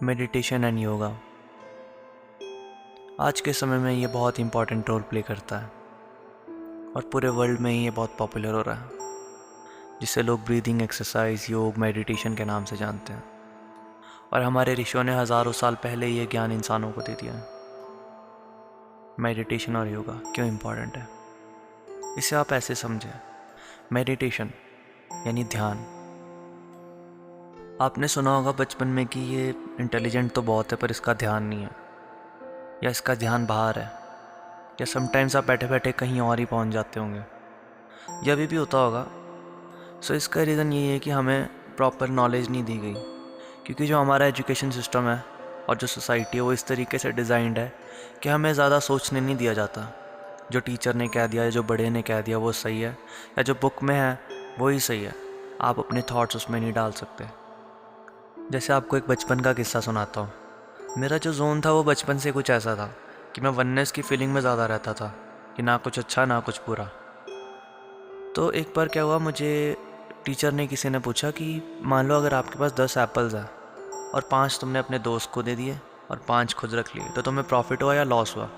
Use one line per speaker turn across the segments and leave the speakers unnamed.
Meditation and yoga आज के समय में ये बहुत इंपॉर्टेंट रोल प्ले करता है और पूरे वर्ल्ड में ही ये बहुत पॉपुलर हो रहा है, जिसे लोग ब्रीदिंग एक्सरसाइज, योग, मेडिटेशन के नाम से जानते हैं। और हमारे ऋषियों ने हज़ारों साल पहले ये ज्ञान इंसानों को दे दिया है। मेडिटेशन और योगा क्यों इम्पॉर्टेंट है, इसे आप ऐसे समझें। मेडिटेशन यानी ध्यान। आपने सुना होगा बचपन में कि ये इंटेलिजेंट तो बहुत है पर इसका ध्यान नहीं है, या इसका ध्यान बाहर है, या समटाइम्स आप बैठे बैठे कहीं और ही पहुंच जाते होंगे, या अभी भी होता होगा। सो इसका रीज़न ये है कि हमें प्रॉपर नॉलेज नहीं दी गई, क्योंकि जो हमारा एजुकेशन सिस्टम है और जो सोसाइटी है वो इस तरीके से डिज़ाइंड है कि हमें ज़्यादा सोचने नहीं दिया जाता। जो टीचर ने कह दिया या जो बड़े ने कह दिया वो सही है, या जो बुक में है वही सही है। आप अपने थॉट्स उसमें नहीं डाल सकते। जैसे आपको एक बचपन का किस्सा सुनाता हूँ। मेरा जो जोन था वो बचपन से कुछ ऐसा था कि मैं वननेस की फीलिंग में ज़्यादा रहता था, कि ना कुछ अच्छा ना कुछ बुरा। तो एक बार क्या हुआ, मुझे टीचर ने किसी ने पूछा कि मान लो अगर आपके पास 10 एप्पल्स हैं और 5 तुमने अपने दोस्त को दे दिए और 5 खुद रख लिए, तो तुम्हें प्रॉफिट हुआ या लॉस हुआ?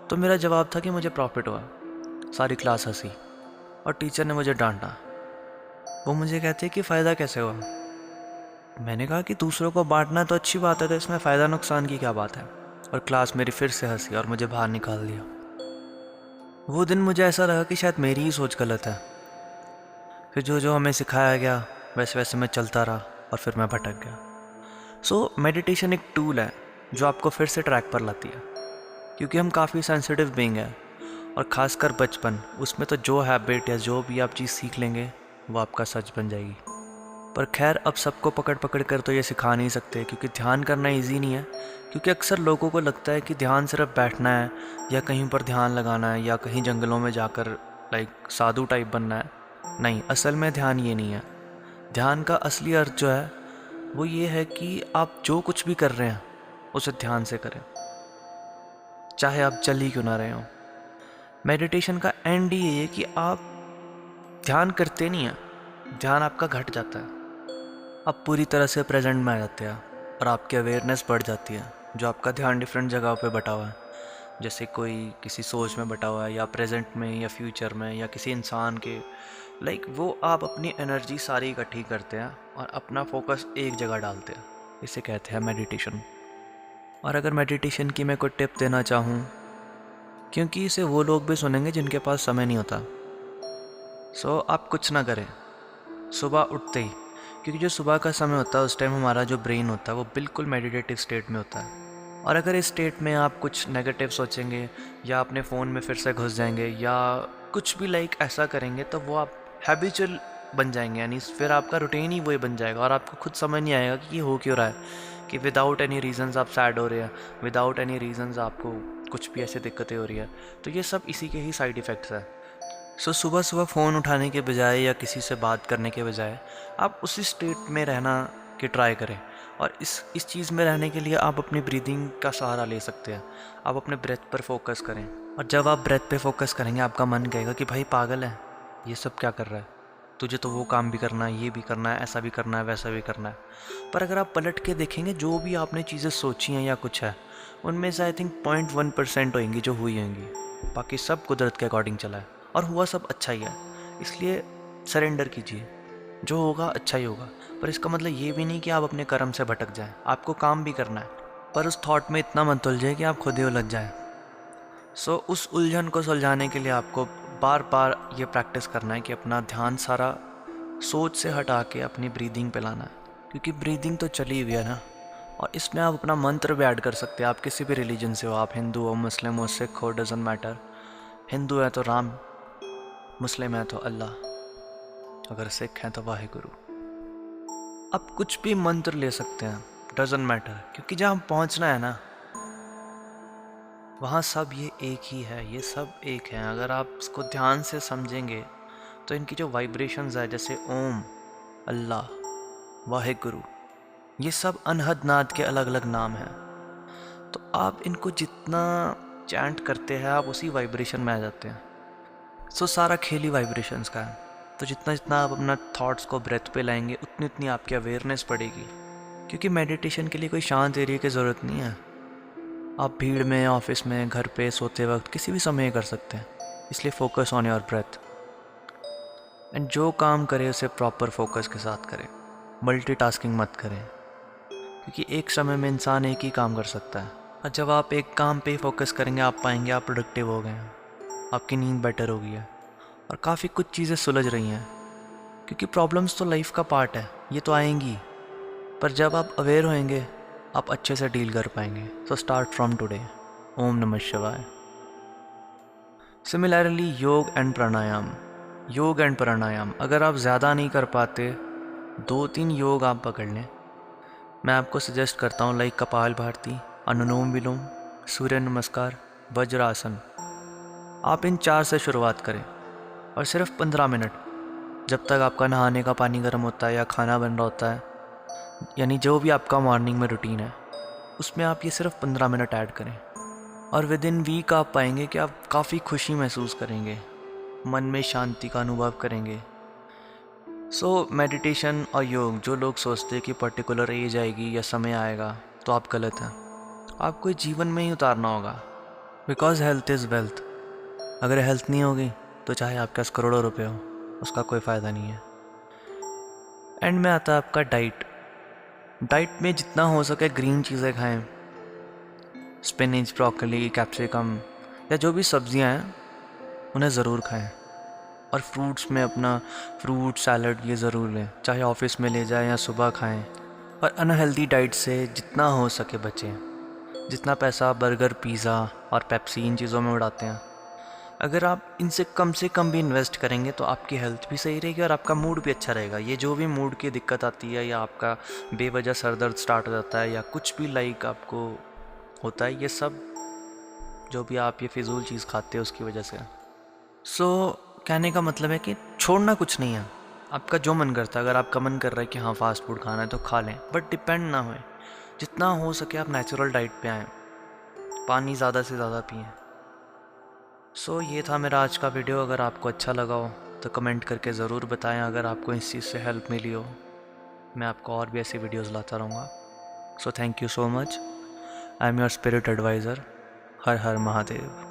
तो मेरा जवाब था कि मुझे प्रॉफिट हुआ। सारी क्लास हंसी और टीचर ने मुझे डांटा। वो मुझे कहते कि फ़ायदा कैसे हुआ? मैंने कहा कि दूसरों को बांटना तो अच्छी बात है, तो इसमें फ़ायदा नुकसान की क्या बात है? और क्लास मेरी फिर से हंसी और मुझे बाहर निकाल दिया। वो दिन मुझे ऐसा लगा कि शायद मेरी ही सोच गलत है। फिर जो जो हमें सिखाया गया वैसे वैसे मैं चलता रहा और फिर मैं भटक गया। सो मेडिटेशन एक टूल है जो आपको फिर से ट्रैक पर लाती है, क्योंकि हम काफ़ी सेंसिटिव बीइंग हैं, और ख़ासकर बचपन, उसमें तो जो हैबिट या जो भी आप चीज़ सीख लेंगे वो आपका सच बन जाएगी। पर खैर, अब सबको पकड़ पकड़ कर तो ये सिखा नहीं सकते, क्योंकि ध्यान करना इजी नहीं है। क्योंकि अक्सर लोगों को लगता है कि ध्यान सिर्फ बैठना है, या कहीं पर ध्यान लगाना है, या कहीं जंगलों में जाकर लाइक साधु टाइप बनना है। नहीं, असल में ध्यान ये नहीं है। ध्यान का असली अर्थ जो है वो ये है कि आप जो कुछ भी कर रहे हैं उसे ध्यान से करें, चाहे आप चल ही क्यों ना रहे हो। मेडिटेशन का एंड ये है कि आप ध्यान करते नहीं हैं, ध्यान आपका घट जाता है। आप पूरी तरह से प्रेजेंट में आ जाते हैं और आपकी अवेयरनेस बढ़ जाती है। जो आपका ध्यान डिफरेंट जगहों पे बटा हुआ है, जैसे कोई किसी सोच में बटा हुआ है, या प्रेजेंट में, या फ्यूचर में, या किसी इंसान के, लाइक वो आप अपनी एनर्जी सारी इकट्ठी करते हैं और अपना फोकस एक जगह डालते हैं। इसे कहते हैं मेडिटेशन। और अगर मेडिटेशन की मैं कोई टिप देना चाहूँ, क्योंकि इसे वो लोग भी सुनेंगे जिनके पास समय नहीं होता, सो आप कुछ ना करें सुबह उठते ही, क्योंकि जो सुबह का समय होता है उस टाइम हमारा जो ब्रेन होता है वो बिल्कुल मेडिटेटिव स्टेट में होता है। और अगर इस स्टेट में आप कुछ नेगेटिव सोचेंगे, या अपने फ़ोन में फिर से घुस जाएंगे, या कुछ भी लाइक ऐसा करेंगे, तो वो आप हैबिचुअल बन जाएंगे, यानी फिर आपका रूटीन ही वही बन जाएगा और आपको खुद समझ नहीं आएगा कि ये हो क्यों रहा है। कि विदाउट एनी रीजंस आप सैड हो रहे हैं, विदाउट एनी रीजंस आपको कुछ भी ऐसे दिक्कतें हो रही है, तो ये सब इसी के ही साइड इफ़ेक्ट्स है। सो सुबह सुबह फ़ोन उठाने के बजाय या किसी से बात करने के बजाय आप उसी स्टेट में रहना की ट्राई करें। और इस चीज़ में रहने के लिए आप अपनी ब्रीदिंग का सहारा ले सकते हैं। आप अपने ब्रेथ पर फोकस करें, और जब आप ब्रेथ पे फोकस करेंगे आपका मन कहेगा कि भाई पागल है, ये सब क्या कर रहा है, तुझे तो वो काम भी करना है, ये भी करना है, ऐसा भी करना है, वैसा भी करना है। पर अगर आप पलट के देखेंगे, जो भी आपने चीज़ें सोची हैं या कुछ है, उनमें से आई थिंक 0.1% होंगी जो हुई होंगी, बाकी सब कुदरत के अकॉर्डिंग चला है और हुआ सब अच्छा ही है। इसलिए सरेंडर कीजिए, जो होगा अच्छा ही होगा। पर इसका मतलब ये भी नहीं कि आप अपने कर्म से भटक जाएं। आपको काम भी करना है, पर उस थॉट में इतना मत उलझे कि आप खुद ही उलझ जाएं। सो उस उलझन को सुलझाने के लिए आपको बार बार ये प्रैक्टिस करना है कि अपना ध्यान सारा सोच से हटा के अपनी ब्रीदिंग पे लाना है, क्योंकि ब्रीदिंग तो चली हुई है ना। और इसमें आप अपना मंत्र भी ऐड कर सकते हैं। आप किसी भी रिलीजन से हो, आप हिंदू हो, मुस्लिम हो, सिख हो, डजेंट मैटर। हिंदू है तो राम, मुस्लिम है तो अल्लाह, अगर सिख हैं तो वाहेगुरु। आप कुछ भी मंत्र ले सकते हैं, डजेंट मैटर, क्योंकि जहाँ पहुँचना है ना वहाँ सब ये एक ही है, ये सब एक है। अगर आप इसको ध्यान से समझेंगे तो इनकी जो वाइब्रेशंस है, जैसे ओम, अल्लाह, वाहेगुरु, ये सब अनहद नाद के अलग अलग नाम हैं। तो आप इनको जितना चैंट करते हैं आप उसी वाइब्रेशन में आ जाते हैं। सो सारा खेल ही वाइब्रेशंस का है। तो जितना जितना आप अपना थॉट्स को ब्रेथ पे लाएंगे उतनी उतनी आपकी अवेयरनेस बढ़ेगी। क्योंकि मेडिटेशन के लिए कोई शांत एरिया की ज़रूरत नहीं है। आप भीड़ में, ऑफिस में, घर पे, सोते वक्त किसी भी समय कर सकते हैं। इसलिए फोकस ऑन योर ब्रेथ एंड जो काम करें उसे प्रॉपर फोकस के साथ करें। मल्टीटास्किंग मत करें, क्योंकि एक समय में इंसान एक ही काम कर सकता है। और जब आप एक काम पे फोकस करेंगे आप पाएंगे आप प्रोडक्टिव हो गए हैं, आपकी नींद बेटर हो गई है और काफ़ी कुछ चीज़ें सुलझ रही हैं। क्योंकि प्रॉब्लम्स तो लाइफ का पार्ट है, ये तो आएंगी, पर जब आप अवेयर होएंगे आप अच्छे से डील कर पाएंगे। So start from today. ओम नमः शिवाय। सिमिलरली योग एंड प्राणायाम अगर आप ज़्यादा नहीं कर पाते 2-3 योग आप पकड़ लें। मैं आपको सजेस्ट करता हूँ लाइक कपालभाति, अनुलोम विलोम, सूर्य नमस्कार, वज्रासन। आप इन 4 से शुरुआत करें और सिर्फ 15 मिनट, जब तक आपका नहाने का पानी गर्म होता है या खाना बन रहा होता है, यानी जो भी आपका मॉर्निंग में रूटीन है उसमें आप ये सिर्फ 15 मिनट ऐड करें और विद इन वीक आप पाएंगे कि आप काफ़ी खुशी महसूस करेंगे, मन में शांति का अनुभव करेंगे। सो मेडिटेशन और योग, जो लोग सोचते हैं कि पर्टिकुलर एज आएगी या समय आएगा, तो आप गलत हैं। आपको जीवन में ही उतारना होगा, बिकॉज हेल्थ इज़ वेल्थ। अगर हेल्थ नहीं होगी तो चाहे आपके पास करोड़ों रुपए हो, उसका कोई फ़ायदा नहीं है। एंड में आता है आपका डाइट में जितना हो सके ग्रीन चीज़ें खाएं, स्पिनिच, ब्रोकली, कैप्सिकम या जो भी सब्जियां हैं उन्हें ज़रूर खाएं। और फ्रूट्स में अपना फ्रूट सैलड ये ज़रूर लें, चाहे ऑफिस में ले जाएं या सुबह खाएं। और अनहेल्दी डाइट से जितना हो सके बचें। जितना पैसा बर्गर, पिज़्ज़ा और पेप्सी इन चीज़ों में उड़ाते हैं, अगर आप इनसे कम से कम भी इन्वेस्ट करेंगे तो आपकी हेल्थ भी सही रहेगी और आपका मूड भी अच्छा रहेगा। ये जो भी मूड की दिक्कत आती है या आपका बेवजह सर दर्द स्टार्ट हो जाता है या कुछ भी लाइक आपको होता है, ये सब जो भी आप ये फिजूल चीज़ खाते हो उसकी वजह से। कहने का मतलब है कि छोड़ना कुछ नहीं है, आपका जो मन करता है। अगर आपका मन कर रहा है कि हाँ फास्ट फूड खाना है तो खा लें, बट डिपेंड ना होए। जितना हो सके आप नेचुरल डाइट पे आएँ, पानी ज़्यादा से ज़्यादा पिएँ। ये था मेरा आज का वीडियो। अगर आपको अच्छा लगा हो तो कमेंट करके ज़रूर बताएं। अगर आपको इस चीज़ से हेल्प मिली हो, मैं आपको और भी ऐसी वीडियोस लाता रहूँगा। Thank you so much. I am your spirit adviser. Har Har Mahadev.